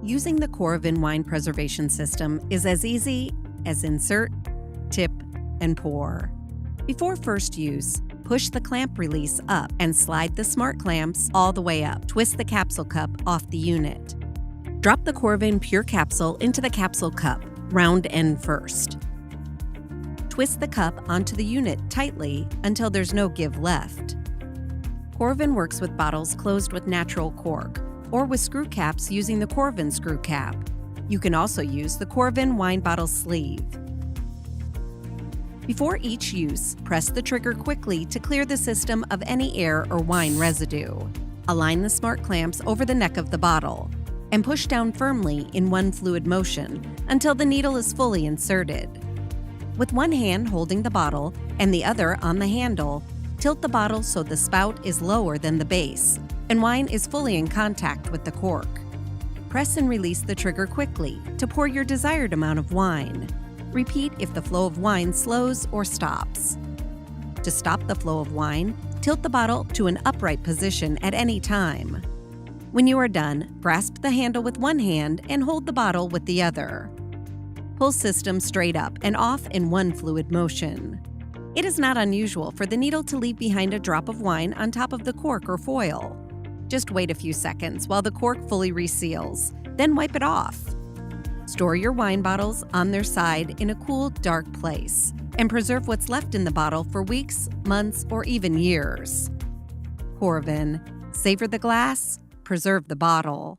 Using the Coravin Wine Preservation System is as easy as insert, tip, and pour. Before first use, push the clamp release up and slide the smart clamps all the way up. Twist the capsule cup off the unit. Drop the Coravin Pure capsule into the capsule cup, round end first. Twist the cup onto the unit tightly until there's no give left. Coravin works with bottles closed with natural cork, or with screw caps using the Coravin screw cap. You can also use the Coravin wine bottle sleeve. Before each use, press the trigger quickly to clear the system of any air or wine residue. Align the smart clamps over the neck of the bottle and push down firmly in one fluid motion until the needle is fully inserted. With one hand holding the bottle and the other on the handle, tilt the bottle so the spout is lower than the base and wine is fully in contact with the cork. Press and release the trigger quickly to pour your desired amount of wine. Repeat if the flow of wine slows or stops. To stop the flow of wine, tilt the bottle to an upright position at any time. When you are done, grasp the handle with one hand and hold the bottle with the other. Pull system straight up and off in one fluid motion. It is not unusual for the needle to leave behind a drop of wine on top of the cork or foil. Just wait a few seconds while the cork fully reseals, then wipe it off. Store your wine bottles on their side in a cool, dark place, and preserve what's left in the bottle for weeks, months, or even years. Coravin, savor the glass, preserve the bottle.